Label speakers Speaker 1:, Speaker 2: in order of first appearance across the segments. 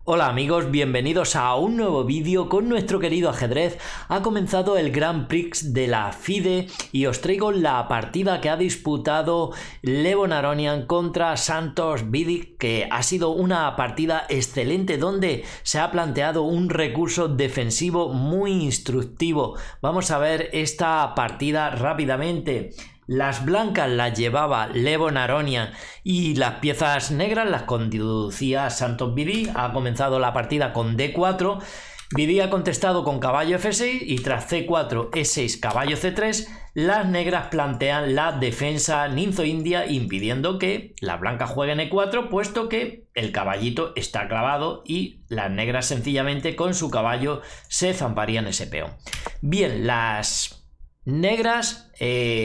Speaker 1: Hola amigos, bienvenidos a un nuevo vídeo con nuestro querido ajedrez. Ha comenzado el Grand Prix de la FIDE y os traigo la partida que ha disputado Levon Aronian contra Santos Biddick, que ha sido una partida excelente donde se ha planteado un recurso defensivo muy instructivo. Vamos a ver esta partida rápidamente. Las blancas las llevaba Levon Aronian y las piezas negras las conducía Santos Biddick. Ha comenzado la partida con D4. Biddick ha contestado con caballo F6 y tras C4, E6, caballo C3, las negras plantean la defensa ninzo-india impidiendo que las blancas jueguen E4, puesto que el caballito está clavado y las negras sencillamente con su caballo se zamparían ese peón. Bien, las negras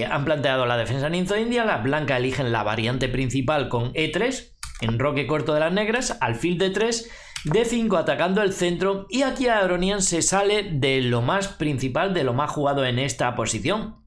Speaker 1: han planteado la defensa ninzo-india, las blancas eligen la variante principal con E3, enroque corto de las negras, alfil D3, D5 atacando el centro, y aquí Aronian se sale de lo más principal, de lo más jugado en esta posición,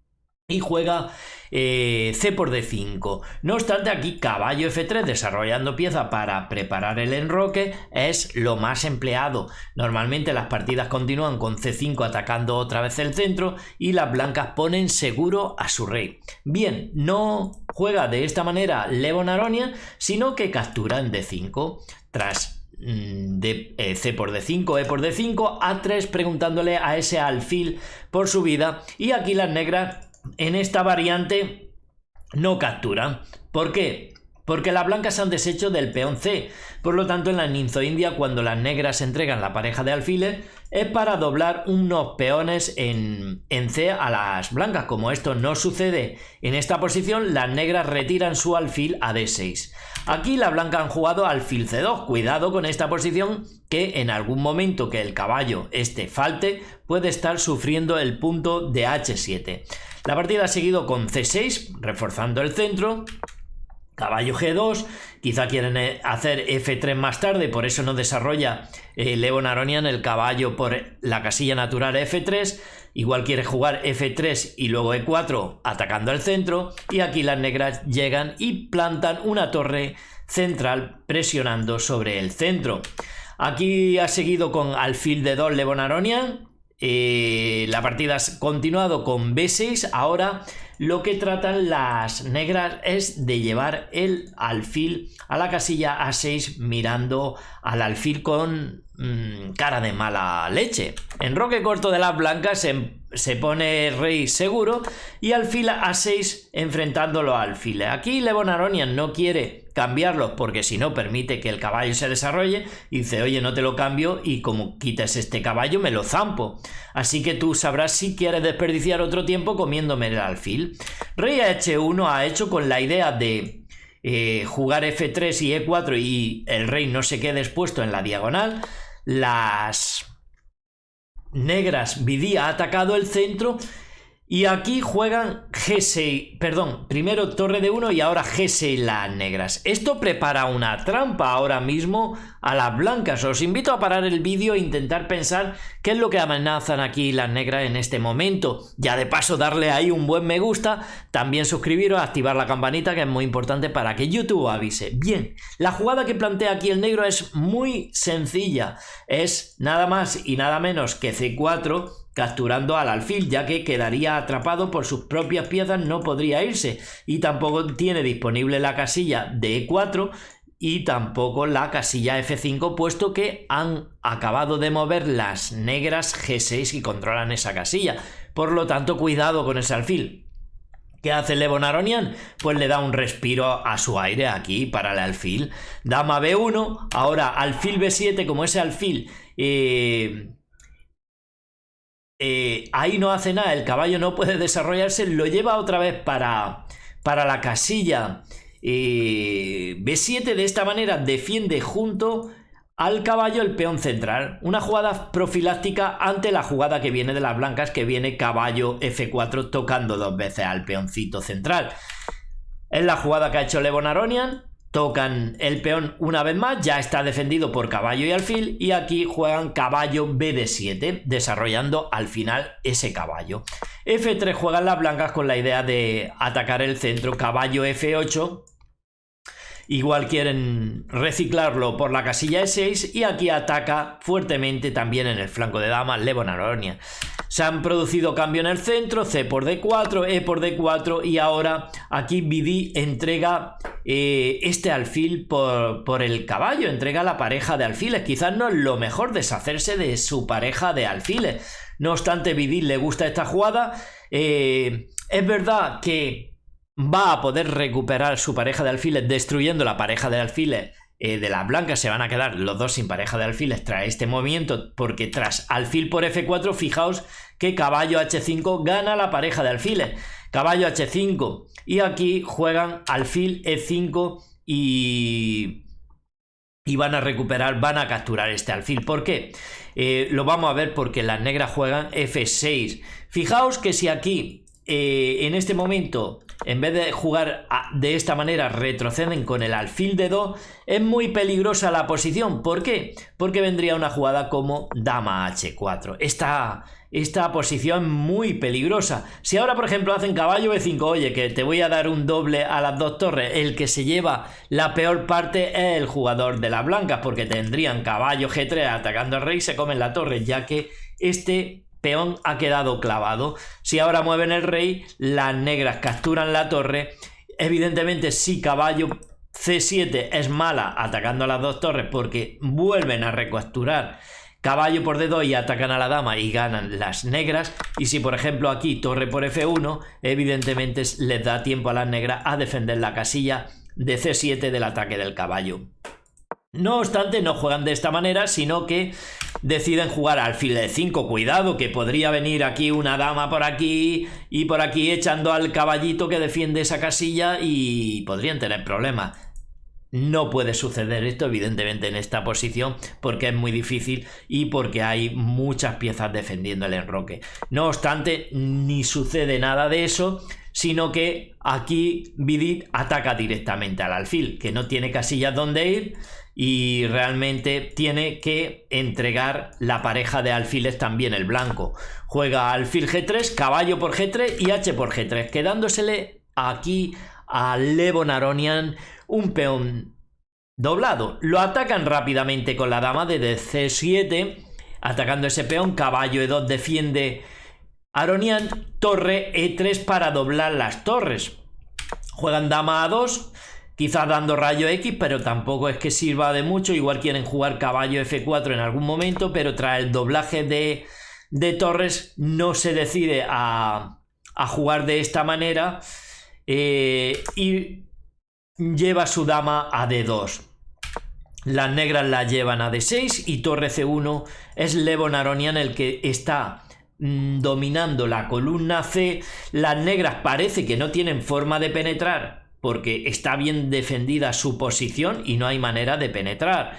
Speaker 1: y juega C por D5. No obstante, aquí caballo F3 desarrollando pieza para preparar el enroque es lo más empleado. Normalmente las partidas continúan con C5 atacando otra vez el centro y las blancas ponen seguro a su rey. Bien, no juega de esta manera Levon Aronian, sino que captura en D5 tras C por D5, E por D5, A3 preguntándole a ese alfil por su vida, y aquí las negras en esta variante no capturan. ¿Por qué? Porque las blancas han deshecho del peón C. Por lo tanto, en la ninzo-india, cuando las negras entregan la pareja de alfiles, es para doblar unos peones en C a las blancas. Como esto no sucede en esta posición, las negras retiran su alfil a D6. Aquí las blancas han jugado alfil C2. Cuidado con esta posición, que en algún momento que el caballo falte, puede estar sufriendo el punto de H7. La partida ha seguido con C6, reforzando el centro. Caballo G2, quizá quieren hacer F3 más tarde, por eso no desarrolla Levon Aronian el caballo por la casilla natural F3. Igual quiere jugar F3 y luego E4 atacando el centro, y aquí las negras llegan y plantan una torre central presionando sobre el centro. Aquí ha seguido con alfil D2 Levon Aronian. La partida ha continuado con B6. Ahora lo que tratan las negras es de llevar el alfil a la casilla A6 mirando al alfil con cara de mala leche. Enroque corto de las blancas, se pone rey seguro y alfil A6 enfrentando los alfiles. Aquí Levon Aronian no quiere cambiarlos porque si no permite que el caballo se desarrolle, y dice: oye, no te lo cambio y como quites este caballo me lo zampo, así que tú sabrás si quieres desperdiciar otro tiempo comiéndome el alfil. Rey a H1 ha hecho con la idea de jugar F3 y E4 y el rey no se quede expuesto en la diagonal. Las negras, Biddick ha atacado el centro y aquí juegan G6, perdón, primero torre de 1 y ahora G6 las negras. Esto prepara una trampa ahora mismo a las blancas. Os invito a parar el vídeo e intentar pensar qué es lo que amenazan aquí las negras en este momento. Ya de paso darle ahí un buen me gusta, también suscribiros, activar la campanita, que es muy importante para que YouTube avise. Bien, la jugada que plantea aquí el negro es muy sencilla. Es nada más y nada menos que C4 capturando al alfil, ya que quedaría atrapado por sus propias piezas, no podría irse, y tampoco tiene disponible la casilla de E4 y tampoco la casilla F5, puesto que han acabado de mover las negras G6 y controlan esa casilla. Por lo tanto, cuidado con ese alfil. ¿Qué hace Levon Aronian? Pues le da un respiro a su aire aquí para el alfil. Dama B1, ahora alfil B7, como ese alfil ahí no hace nada, el caballo no puede desarrollarse, lo lleva otra vez para la casilla B7. De esta manera defiende junto al caballo el peón central. Una jugada profiláctica ante la jugada que viene de las blancas, que viene caballo F4 tocando dos veces al peoncito central. Es la jugada que ha hecho Levon Aronian. Tocan el peón una vez más, ya está defendido por caballo y alfil, y aquí juegan caballo BD7, desarrollando al final ese caballo. F3 juegan las blancas con la idea de atacar el centro, caballo F8, igual quieren reciclarlo por la casilla E6 y aquí ataca fuertemente también en el flanco de dama Levon Aronian. Se han producido cambio en el centro, C por D4, E por D4 y ahora aquí BD entrega este alfil por el caballo, entrega la pareja de alfiles. Quizás no es lo mejor deshacerse de su pareja de alfiles. No obstante, BD le gusta esta jugada. Es verdad que va a poder recuperar su pareja de alfiles destruyendo la pareja de alfiles de las blancas. Se van a quedar los dos sin pareja de alfiles tras este movimiento, porque tras alfil por F4, fijaos que caballo H5 gana la pareja de alfiles. Caballo H5 y aquí juegan alfil E5 y van a recuperar, van a capturar este alfil. ¿Por qué? Lo vamos a ver porque las negras juegan F6. Fijaos que si aquí en este momento, en vez de jugar de esta manera, retroceden con el alfil de 2, es muy peligrosa la posición. ¿Por qué? Porque vendría una jugada como dama H4. Esta posición es muy peligrosa. Si ahora, por ejemplo, hacen caballo B5, oye, que te voy a dar un doble a las dos torres, el que se lleva la peor parte es el jugador de las blancas, porque tendrían caballo G3 atacando al rey y se comen la torre, ya que este peón ha quedado clavado. Si ahora mueven el rey, las negras capturan la torre. Evidentemente, si caballo C7 es mala atacando a las dos torres, porque vuelven a recapturar caballo por D2 y atacan a la dama y ganan las negras. Y si por ejemplo aquí torre por F1, evidentemente les da tiempo a las negras a defender la casilla de C7 del ataque del caballo. No obstante, no juegan de esta manera, sino que deciden jugar alfil de 5. Cuidado, que podría venir aquí una dama por aquí y por aquí echando al caballito que defiende esa casilla y podrían tener problemas. No puede suceder esto, evidentemente, en esta posición, porque es muy difícil y porque hay muchas piezas defendiendo el enroque. No obstante, ni sucede nada de eso, sino que aquí BD ataca directamente al alfil, que no tiene casillas donde ir y realmente tiene que entregar la pareja de alfiles también el blanco. Juega alfil G3, caballo por G3 y H por G3, quedándosele aquí a Levon Aronian un peón doblado. Lo atacan rápidamente con la dama de C7, atacando ese peón. Caballo E2 defiende Aronian, torre E3 para doblar las torres. Juegan dama A2, quizás dando rayo X, pero tampoco es que sirva de mucho. Igual quieren jugar caballo F4 en algún momento, pero tras el doblaje de torres no se decide a jugar de esta manera y lleva su dama a D2. Las negras la llevan a D6 y torre C1. Es Levon Aronian el que está dominando la columna C. Las negras parece que no tienen forma de penetrar porque está bien defendida su posición y no hay manera de penetrar.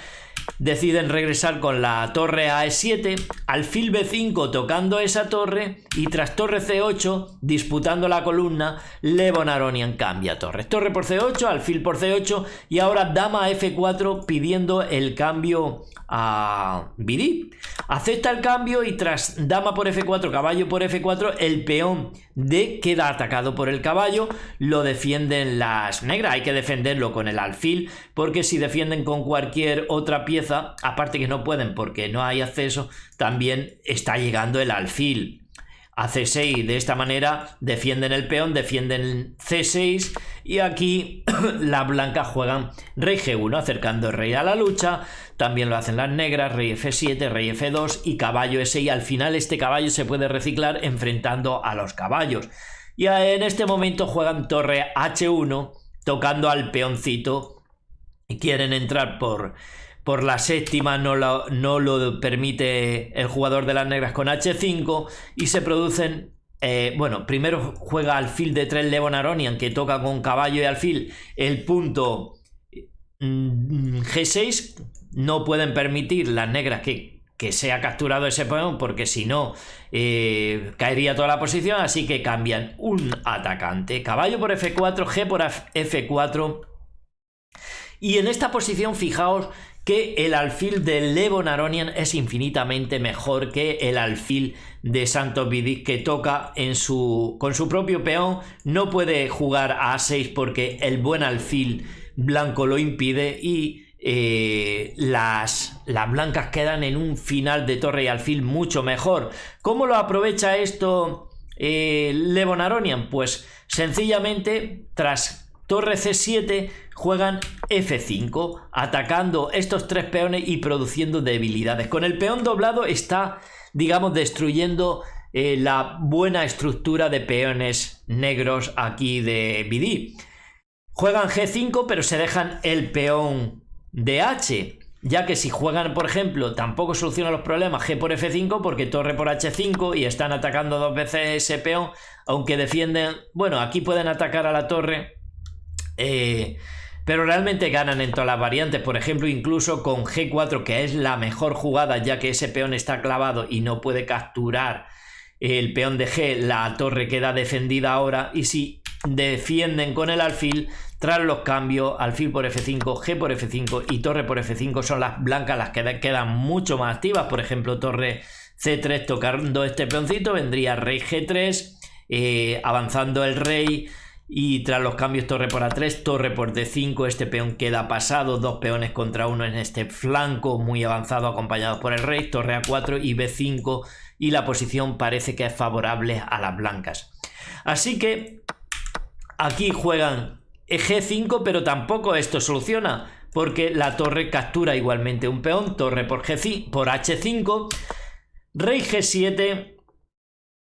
Speaker 1: Deciden regresar con la torre a E7, alfil B5 tocando esa torre y tras torre C8 disputando la columna, Levon Aronian cambia torres. Torre por C8, alfil por C8 y ahora dama a F4 pidiendo el cambio a BD. Acepta el cambio y tras dama por F4, caballo por F4, el peón D queda atacado por el caballo. Lo defienden las negras. Hay que defenderlo con el alfil porque si defienden con cualquier otra pieza, aparte que no pueden porque no hay acceso, también está llegando el alfil a C6. De esta manera defienden el peón, defienden C6 y aquí las blancas juegan rey G1 acercando el rey a la lucha. También lo hacen las negras, rey F7, rey F2 y caballo E6. Al final este caballo se puede reciclar enfrentando a los caballos. Y en este momento juegan torre H1 tocando al peoncito y quieren entrar por la séptima, no lo permite el jugador de las negras con H5 y se producen, bueno, primero juega alfil de 3 Levon Aronian que toca con caballo y alfil el punto G6, no pueden permitir las negras que sea capturado ese peón porque si no caería toda la posición, así que cambian un atacante, caballo por F4, G por F4 y en esta posición fijaos que el alfil de Levon Aronian es infinitamente mejor que el alfil de Santos Vidic que toca con su propio peón. No puede jugar a A6 porque el buen alfil blanco lo impide y las blancas quedan en un final de torre y alfil mucho mejor. ¿Cómo lo aprovecha esto Levon Aronian? Pues sencillamente tras torre C7 juegan F5, atacando estos 3 peones y produciendo debilidades. Con el peón doblado está, digamos, destruyendo la buena estructura de peones negros aquí de BD. Juegan G5, pero se dejan el peón de H, ya que si juegan, por ejemplo, tampoco soluciona los problemas G por F5, porque torre por H5 y están atacando 2 veces ese peón, aunque defienden. Bueno, aquí pueden atacar a la torre, pero realmente ganan en todas las variantes. Por ejemplo, incluso con G4, que es la mejor jugada, ya que ese peón está clavado y no puede capturar el peón de G, la torre queda defendida ahora. Y si defienden con el alfil, tras los cambios, alfil por F5, G por F5 y torre por F5, son las blancas las que quedan mucho más activas. Por ejemplo, torre C3 tocando este peoncito, vendría rey G3, avanzando el rey, y tras los cambios torre por A3, torre por D5, este peón queda pasado, 2 peones contra 1 en este flanco muy avanzado acompañados por el rey, torre A4 y B5, y la posición parece que es favorable a las blancas. Así que aquí juegan G5, pero tampoco esto soluciona, porque la torre captura igualmente un peón, torre por H5, rey G7,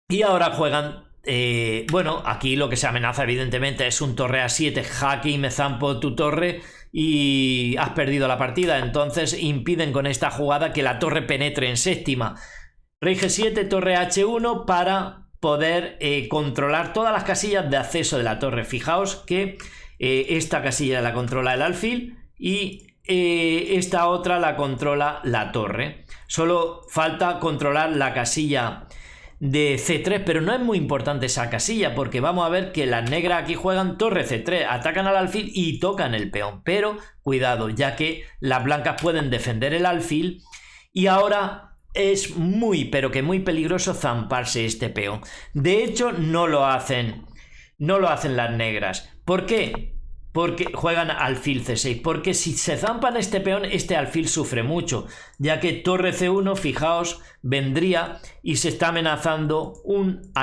Speaker 1: y ahora juegan, bueno, aquí lo que se amenaza evidentemente es un torre A7, jaque y me zampo tu torre y has perdido la partida. Entonces impiden con esta jugada que la torre penetre en séptima. Rey G7, torre H1 para poder controlar todas las casillas de acceso de la torre. Fijaos que esta casilla la controla el alfil y esta otra la controla la torre. Solo falta controlar la casilla de C3, pero no es muy importante esa casilla, porque vamos a ver que las negras aquí juegan torre C3, atacan al alfil y tocan el peón, pero cuidado, ya que las blancas pueden defender el alfil y ahora es muy, pero que muy peligroso zamparse este peón. De hecho, no lo hacen las negras. ¿Por qué? Porque juegan alfil C6, porque si se zampan este peón, este alfil sufre mucho, ya que torre C1, fijaos, vendría y se está amenazando un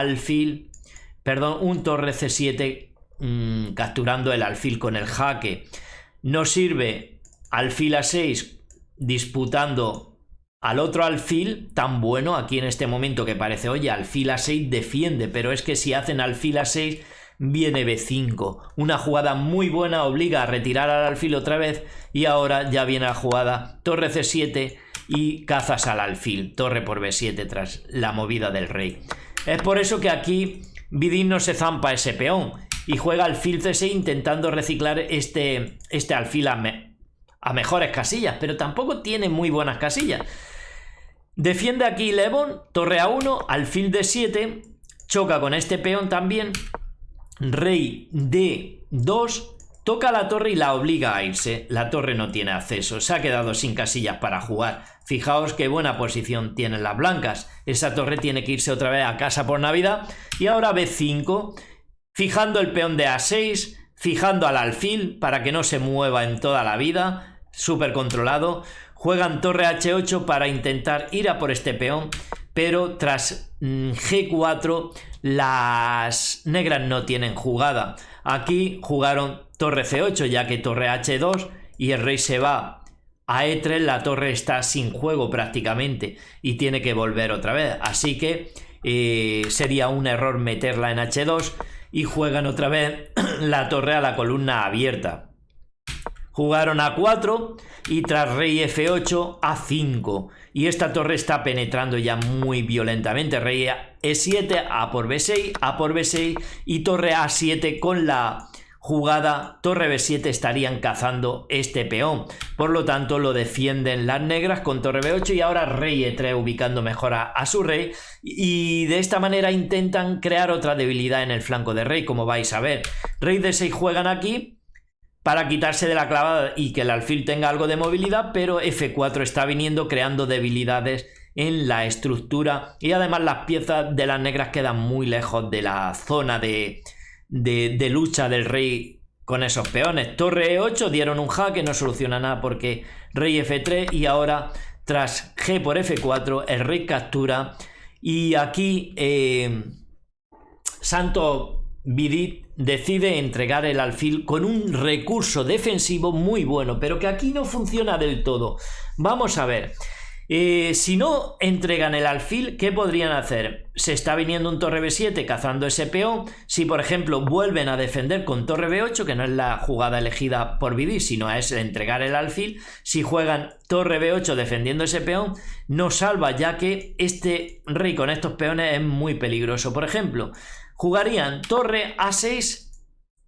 Speaker 1: torre C7 capturando el alfil con el jaque. No sirve alfil A6 disputando al otro alfil tan bueno aquí en este momento, que parece, oye, alfil A6 defiende, pero es que si hacen alfil A6 viene B5, una jugada muy buena, obliga a retirar al alfil otra vez, y ahora ya viene la jugada torre C7 y cazas al alfil, torre por B7 tras la movida del rey. Es por eso que aquí Vidin no se zampa ese peón y juega alfil C6 intentando reciclar este alfil a mejores casillas, pero tampoco tiene muy buenas casillas. Defiende aquí Levon, torre A1, alfil D7, choca con este peón también, rey D2, toca la torre y la obliga a irse. La torre no tiene acceso, se ha quedado sin casillas para jugar. Fijaos qué buena posición tienen las blancas. Esa torre tiene que irse otra vez a casa por Navidad. Y ahora B5, fijando el peón de A6, fijando al alfil para que no se mueva en toda la vida, súper controlado. Juegan torre H8 para intentar ir a por este peón, pero tras G4 las negras no tienen jugada. Aquí jugaron torre C8, ya que torre H2 y el rey se va a E3, la torre está sin juego prácticamente y tiene que volver otra vez. Así que sería un error meterla en H2 y juegan otra vez la torre a la columna abierta. Jugaron A4 y tras rey F8 A5, y esta torre está penetrando ya muy violentamente. Rey E7, A por B6, A por B6 y torre A7 con la jugada torre B7 estarían cazando este peón. Por lo tanto lo defienden las negras con torre B8 y ahora rey E3 ubicando mejor a su rey, y de esta manera intentan crear otra debilidad en el flanco de rey, como vais a ver. Rey D6 juegan aquí para quitarse de la clavada y que el alfil tenga algo de movilidad, pero F4 está viniendo creando debilidades en la estructura y además las piezas de las negras quedan muy lejos de la zona de lucha del rey con esos peones. Torre E8 dieron un jaque, no soluciona nada porque rey F3 y ahora tras G por F4 el rey captura y aquí Santos Vidit decide entregar el alfil con un recurso defensivo muy bueno, pero que aquí no funciona del todo. Vamos a ver. Si no entregan el alfil, ¿qué podrían hacer? Se está viniendo un torre B7 cazando ese peón. Si por ejemplo vuelven a defender con torre B8, que no es la jugada elegida por Vidit, sino es entregar el alfil, si juegan torre B8 defendiendo ese peón, no salva, ya que este rey con estos peones es muy peligroso. Por ejemplo, jugarían torre A6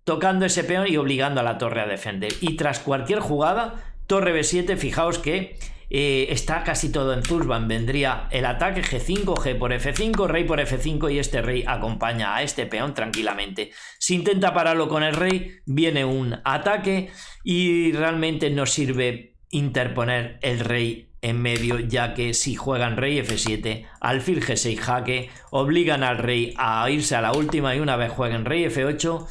Speaker 1: tocando ese peón y obligando a la torre a defender. Y tras cualquier jugada, torre B7, fijaos que está casi todo en Zulsban. Vendría el ataque G5, G por F5, rey por F5 y este rey acompaña a este peón tranquilamente. Si intenta pararlo con el rey, viene un ataque y realmente no sirve interponer el rey en medio, ya que si juegan rey F7, alfil G6 jaque, obligan al rey a irse a la última y una vez jueguen rey F8,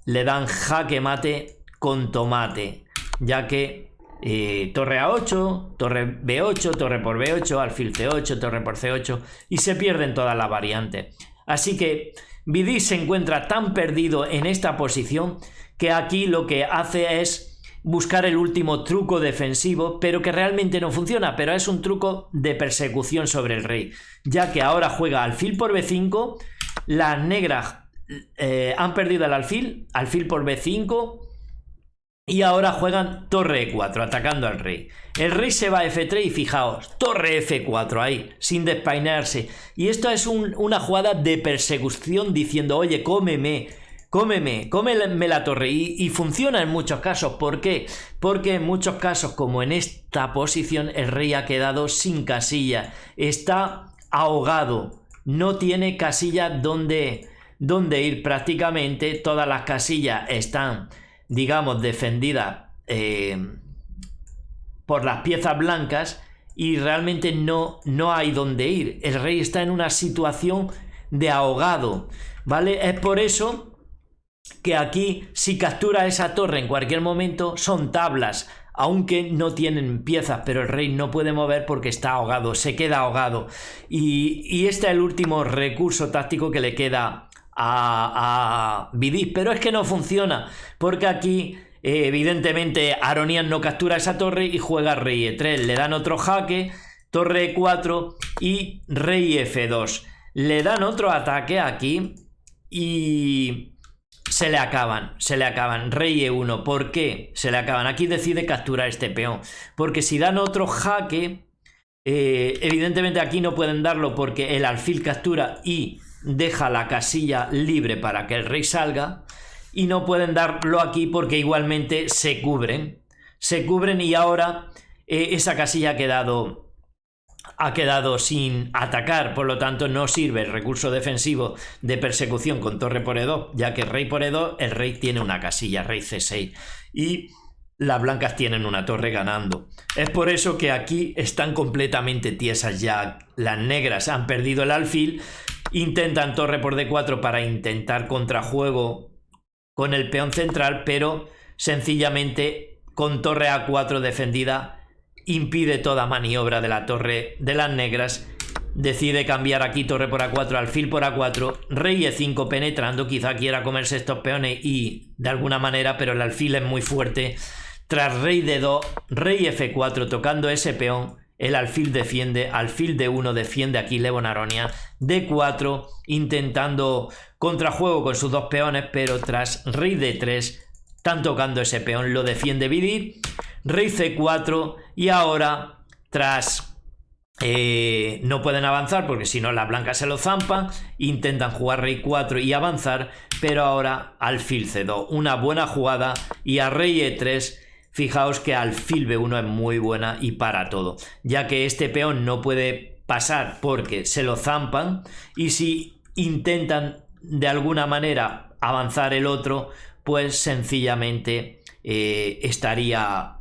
Speaker 1: le dan jaque mate con tomate, ya que torre A8, torre B8, torre por B8, alfil C8, torre por C8 y se pierden todas las variantes. Así que Vidit se encuentra tan perdido en esta posición que aquí lo que hace es buscar el último truco defensivo, pero que realmente no funciona, pero es un truco de persecución sobre el rey, ya que ahora juega alfil por B5, las negras han perdido el alfil por B5 y ahora juegan torre E4 atacando al rey. El rey se va a F3 y fijaos, torre F4 ahí, sin despeinarse. Y esto es una jugada de persecución diciendo, oye, cómeme la torre. Y funciona en muchos casos. ¿Por qué? Porque en muchos casos, como en esta posición, el rey ha quedado sin casilla. Está ahogado. No tiene casilla donde ir. Prácticamente todas las casillas están, digamos, defendida por las piezas blancas y realmente no hay donde ir. El rey está en una situación de ahogado, ¿vale? Es por eso que aquí, si captura esa torre en cualquier momento, son tablas, aunque no tienen piezas, pero el rey no puede mover porque está ahogado, se queda ahogado. Y este es el último recurso táctico que le queda a Vidit, pero es que no funciona porque aquí evidentemente Aronian no captura esa torre y juega rey E3, le dan otro jaque, torre E4 y rey F2, le dan otro ataque aquí y se le acaban, rey E1. ¿Por qué se le acaban? Aquí decide capturar este peón, porque si dan otro jaque, evidentemente aquí no pueden darlo porque el alfil captura y deja la casilla libre para que el rey salga, y no pueden darlo aquí porque igualmente se cubren y ahora esa casilla ha quedado sin atacar, por lo tanto no sirve el recurso defensivo de persecución con torre por E2, ya que rey por E2 el rey tiene una casilla, rey C6, y las blancas tienen una torre ganando. Es por eso que aquí están completamente tiesas ya. Las negras han perdido el alfil, intentan torre por D4 para intentar contrajuego con el peón central, pero sencillamente con torre A4 defendida impide toda maniobra de la torre de las negras. Decide cambiar aquí torre por A4, alfil por A4, rey E5 penetrando, quizá quiera comerse estos peones y de alguna manera, pero el alfil es muy fuerte. Tras rey D2, rey F4 tocando ese peón, el alfil defiende, alfil D1 defiende aquí Lewon-Aronian, D4 intentando contrajuego con sus dos peones, pero tras rey D3 están tocando ese peón, lo defiende Vidit, rey C4 y ahora tras no pueden avanzar porque si no las blancas se lo zampan, intentan jugar rey 4 y avanzar, pero ahora alfil C2, una buena jugada, y a rey E3 fijaos que alfil B1 es muy buena y para todo, ya que este peón no puede pasar porque se lo zampan, y si intentan de alguna manera avanzar el otro, pues sencillamente estaría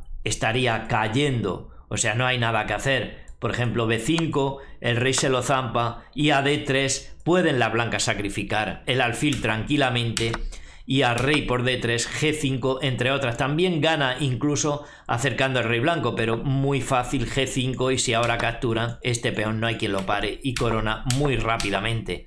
Speaker 1: cayendo, o sea, no hay nada que hacer. Por ejemplo, B5, el rey se lo zampa y a D3 pueden las blancas sacrificar el alfil tranquilamente y a rey por d3, g5, entre otras. También gana incluso acercando al rey blanco, pero muy fácil g5, y si ahora capturan, este peón no hay quien lo pare y corona muy rápidamente.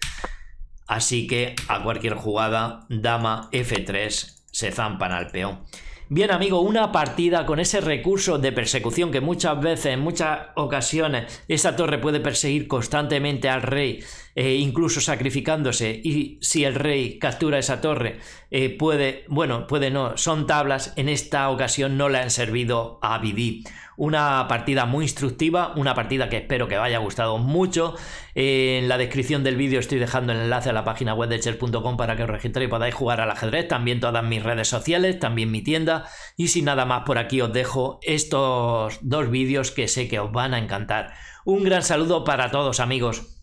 Speaker 1: Así que a cualquier jugada, dama f3, se zampan al peón. Bien, amigo, una partida con ese recurso de persecución que muchas veces, en muchas ocasiones, esa torre puede perseguir constantemente al rey, incluso sacrificándose, y si el rey captura esa torre, puede no, son tablas. En esta ocasión no le han servido a Abidi. Una partida muy instructiva, una partida que espero que os haya gustado mucho. En la descripción del vídeo estoy dejando el enlace a la página web de chess.com para que os registréis y podáis jugar al ajedrez, también todas mis redes sociales, también mi tienda. Y sin nada más, por aquí os dejo estos dos vídeos que sé que os van a encantar. Un gran saludo para todos, amigos.